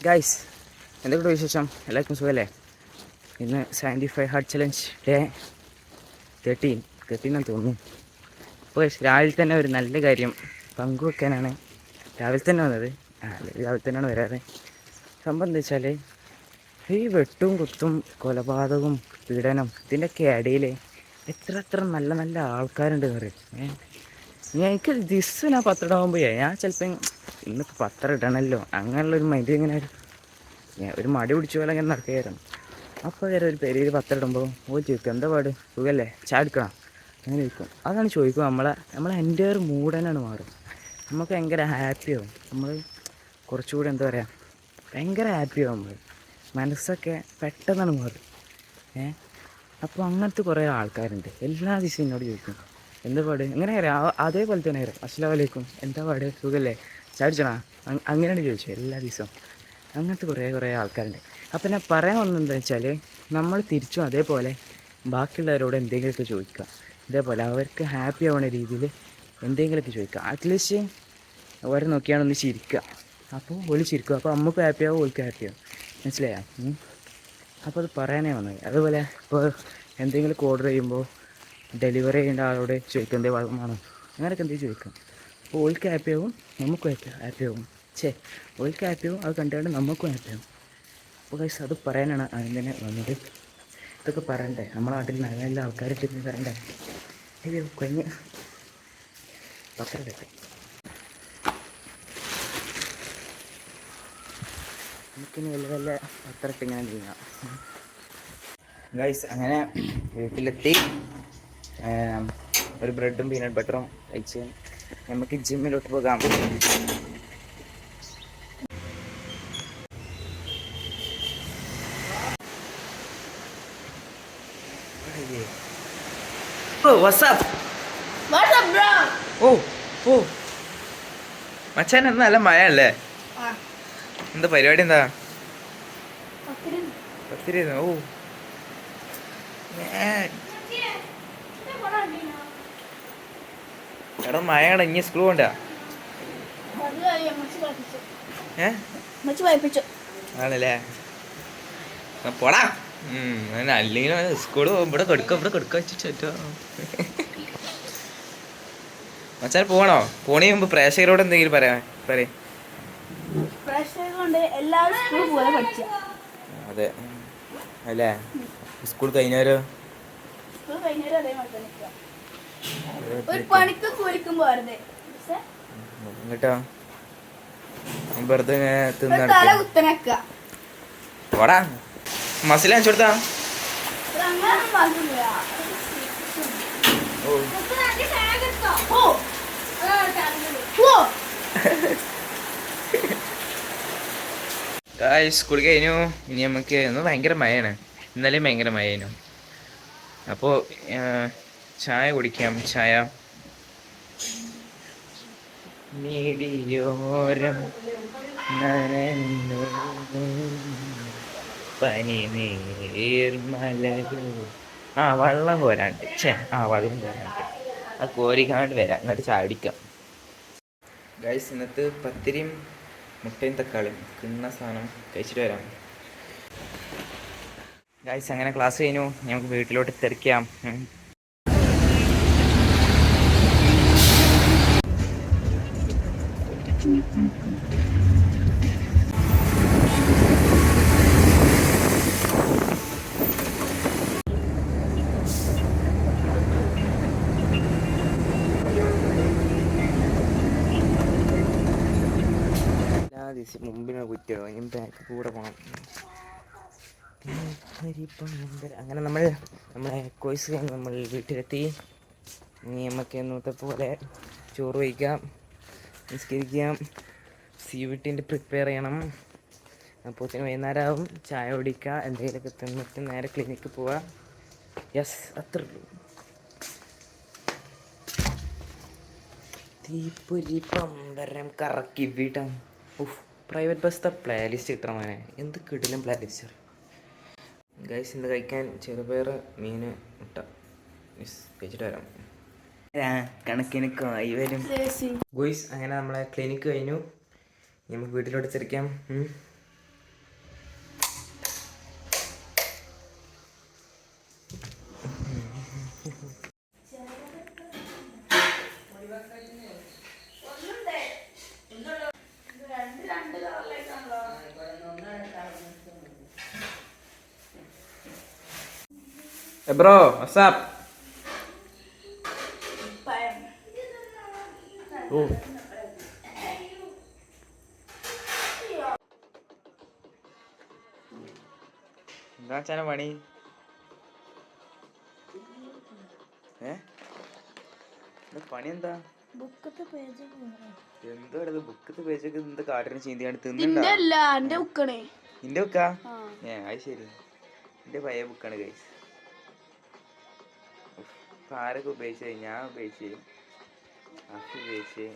Guys, എന്തൊക്കെയുണ്ട് വിശേഷം? എല്ലാവർക്കും സുഖമല്ലേ? ഇന്ന് 75 ഹാർഡ് ചലഞ്ച് ഡേ 13 എന്ന് തോന്നുന്നു. അപ്പോൾ രാവിലെ തന്നെ ഒരു നല്ല കാര്യം പങ്കുവെക്കാനാണ് രാവിലെ തന്നെ വന്നത്. രാവിലെ തന്നെയാണ് വരാറ്. സംഭവം എന്താ വെച്ചാൽ, ഈ വെട്ടും കുത്തും കൊലപാതകവും പീഡനം ഇതിൻ്റെയൊക്കെ ഇടയിൽ എത്ര നല്ല നല്ല ആൾക്കാരുണ്ടെന്ന് പറയും. എനിക്ക് ദിവസം ഞാൻ പത്രം ഇടാകുമ്പോൾ ഞാൻ ചിലപ്പോൾ ഇന്നിപ്പോൾ പത്രം ഇടണമല്ലോ അങ്ങനെയുള്ളൊരു മൈൻഡ് ഇങ്ങനെ ഒരു മടി പിടിച്ച പോലെ ഇങ്ങനെ നടക്കുകയായിരുന്നു. അപ്പോൾ വേറെ ഒരു പെരിയിൽ പത്രം ഇടുമ്പോൾ ചോദിക്കും, എന്താ പാട്, സുഖമല്ലേ, ചായ എടുക്കണം, അങ്ങനെ ചോദിക്കും. അതാണ് ചോദിക്കും. നമ്മളെ എൻ്റെ ഒരു മൂഡ് തന്നെയാണ് മാറും. നമുക്ക് ഭയങ്കര ഹാപ്പിയാവും. നമ്മൾ കുറച്ചുകൂടി എന്താ പറയുക, ഭയങ്കര ഹാപ്പിയാവും. നമ്മൾ മനസ്സൊക്കെ പെട്ടെന്നാണ് മാറും. അപ്പോൾ അങ്ങനത്തെ കുറേ ആൾക്കാരുണ്ട്. എല്ലാ ദിവസവും എന്നോട് ചോദിക്കും, എന്താ പാട്, എങ്ങനെ അറിയാം, അതേപോലെ തന്നെ അറിയാം, അസ്സലാമു അലൈക്കും, എന്താ പാട്, സുഖമല്ലേ, ചാടിച്ചണാ, അങ്ങനെയാണ് ചോദിച്ചു എല്ലാ ദിവസവും. അങ്ങനത്തെ കുറേ ആൾക്കാരുണ്ട്. അപ്പം ഞാൻ പറയാൻ വന്നത് എന്താ വെച്ചാൽ, നമ്മൾ തിരിച്ചും അതേപോലെ ബാക്കിയുള്ളവരോട് എന്തെങ്കിലുമൊക്കെ ചോദിക്കുക. ഇതേപോലെ അവർക്ക് ഹാപ്പി ആവുന്ന രീതിയിൽ എന്തെങ്കിലുമൊക്കെ ചോദിക്കുക. അറ്റ്ലീസ്റ്റ് അവരെ നോക്കിയാണൊന്ന് ചിരിക്കുക. അപ്പോൾ ഓല് ചിരിക്കുക. അപ്പോൾ നമുക്ക് ഹാപ്പിയാവും, ഓൾക്ക് ഹാപ്പിയാവും. മനസ്സിലായോ? അപ്പോൾ അത് പറയാനേ വന്നത്. അതുപോലെ ഇപ്പോൾ എന്തെങ്കിലുമൊക്കെ ഓർഡർ ചെയ്യുമ്പോൾ ഡെലിവറി ചെയ്യേണ്ട ആളോട് ചോദിക്കും, എന്തേ വെള്ളമാണോ, അങ്ങനെയൊക്കെ എന്തെങ്കിലും ചോദിക്കാം. അപ്പോൾ ഓൾക്ക് ഹാപ്പിയാവും, നമുക്കും ഹാപ്പിയാവും. ഓൾക്ക് ഹാപ്പിയാവും, അത് കണ്ടുകൊണ്ട് നമുക്കും ഹാപ്പിയാവും. അപ്പോൾ ഗൈസ്, അത് പറയാനാണ് അതിന് തന്നെ വന്നത്. ഇതൊക്കെ പറയണ്ടേ, നമ്മളെ നാട്ടിൽ നല്ല നല്ല ആൾക്കാരൊക്കെ പറയണ്ടേ. അയ്യോ കഴിഞ്ഞ് പത്രം കേട്ടെ. നമുക്കിനി വല്ല പത്രമൊക്കെ ഇങ്ങനെ ചെയ്യാം. ഗൈസ്, അങ്ങനെ വീട്ടിലെത്തി ഒരു ബ്രെഡും പീനട്ട് ബട്ടറും കഴിച്ച് നമുക്ക് ജിമ്മിലോട്ട് പോകാം. മച്ചാൻ എന്നാ നല്ല മഴ അല്ലേ? എന്താ പരിപാടി? എന്താ പത്തിരി? എടാ മഴയാണ്, ഇനി സ്കൂൾ പോണ്ട? ആണല്ലേ, പോടാ. അല്ലെങ്കിൽ സ്കൂള് ഇവിടെ കൊടുക്ക വെച്ചിട്ടോ. മച്ചാൻ പോണോ? പോണി മുമ്പ് പ്രേക്ഷകരോട് എന്തെങ്കിലും പറയേ. അതെ അല്ലേ? സ്കൂൾ കഴിഞ്ഞാലോ? എന്നിട്ടോ വെറുതെ പോടാ. മസിൽ കാണിച്ചു കൊടുത്താ. സ്കൂൾ കഴിഞ്ഞു. ഇനി നമുക്ക് ഇന്ന് ഭയങ്കര മഴയാണ്. ഇന്നലെയും ഭയങ്കര മഴയായിരുന്നു. അപ്പോൾ ചായ കുടിക്കാം. ചായ നീടിയോരം പനി നീർമലകൾ. വെള്ളം കോരാണ്ട്. വെള്ളം കോരാണ്ട് അത് കോരിക്കാണ്ട് വരാം, എന്നിട്ട് ചായ കുടിക്കാം. ഗൈസ്, ഇന്നത്തെ പത്തിരിയും മുട്ടയും തക്കാളിയും കിണ്ണ സാധനം കഴിച്ചിട്ട് വരാം. ഗൈസ്, അങ്ങനെ ക്ലാസ് കഴിഞ്ഞു. നമുക്ക് വീട്ടിലോട്ട് തിരക്കാം. മുമ്പിനെ കുറ്റോ, ഇനി ബാക്ക് കൂടെ പോകണം. അങ്ങനെ നമ്മളെ കോഴ്സ് കഴിഞ്ഞ് നമ്മൾ വീട്ടിലെത്തി. ഇനി നമുക്ക് എന്നത്തെ പോലെ ചോറ് വയ്ക്കാം, നിസ്കരിക്കാം, CVT പ്രിപ്പയർ ചെയ്യണം. അപ്പോഴത്തേന് വൈകുന്നേരം ആവും. ചായ കുടിക്കുക, എന്തെങ്കിലുമൊക്കെ തിന്നിട്ട് നേരെ ക്ലിനിക്ക് പോവുക. അത്രേ ഉള്ളൂ. തീപ്പൊരി പമ്പരം കറക്കി വിടാം. പ്രൈവറ്റ് ബസ്സിൻ്റെ പ്ലേലിസ്റ്റ് കിട്ടണം. മോനെ, എന്ത് കിടിലും പ്ലേലിസ്റ്റ്. ഗൈസ്, ഇന്ന് കഴിക്കാൻ ചെറുപയർ, മീൻ, മുട്ട. കഴിച്ചിട്ട് വരാം. കണക്കിന് കായ് വരും. ഗോയ്സ്, അങ്ങനെ നമ്മളെ ക്ലിനിക്ക് കഴിഞ്ഞു. നമുക്ക് വീട്ടിലോട്ട് തിരിക്കാം. Bro WhatsApp. ഓ എന്താ വെച്ചാ പണി? പണി എന്താ? എന്തോ ബുക്കത്തെ പേജൊക്കെ എന്താ കാട്ടിന് ചീന്തിയാണ് തിന്നുണ്ടാ? നിന്റെ ബുക്കാ? അത് ശരി, എന്റെ പഴയ ബുക്കാണ് ഗൈസ്. ആരൊക്കെ ഉപയോഗിച്ചത്? ഞാൻ ഉപയോഗിച്ച്, അഫ് ഉപയോഗിച്ച്,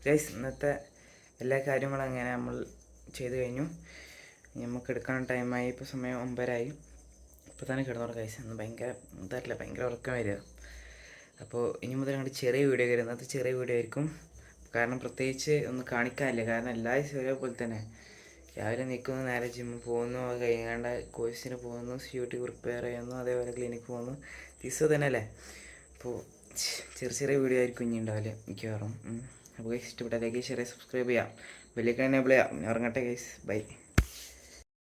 ഗൈസ്. ഇന്നത്തെ എല്ലാ കാര്യങ്ങളും അങ്ങനെ നമ്മൾ ചെയ്ത് കഴിഞ്ഞു. നമുക്ക് എടുക്കാൻ ടൈമായി. ഇപ്പോൾ സമയം 9:00 ഇപ്പോൾ തന്നെ കിടന്നോളൂ ഗൈസ്. ഇന്ന് ഭയങ്കര ഉറക്കം വരിക. അപ്പോൾ ഇനി മുതൽ ഞങ്ങളുടെ ചെറിയ വീഡിയോ വരും. ഇന്നത്തെ ചെറിയ വീഡിയോ ആയിരിക്കും. കാരണം പ്രത്യേകിച്ച് ഒന്നും കാണിക്കാനില്ല. കാരണം എല്ലാ ദിവസവും ഒരേപോലെ തന്നെ രാവിലെ നിൽക്കുന്നു, നേരെ ജിമ്മിൽ പോകുന്നു, അത് കഴിഞ്ഞാണ്ട് കോഴ്സിന് പോകുന്നു, CUT പ്രിപ്പയർ ചെയ്യുന്നു, അതേപോലെ ക്ലിനിക്ക് പോകുന്നു. ദിവസം തന്നെ അല്ലേ. അപ്പോൾ ചെറിയ വീഡിയോ ആയിരിക്കും ഇനി ഉണ്ടാവില്ല മിക്കവാറും. അപ്പോൾ ഗൈസ് ഇഷ്ടപ്പെട്ട ലൈക്ക്, ഷെയർ, സബ്സ്ക്രൈബ് ചെയ്യാം, ബെല്ലൈക്കൺ എനേബിൾ ചെയ്യാം. ഇറങ്ങട്ടെ ഗൈസ്, ബൈ.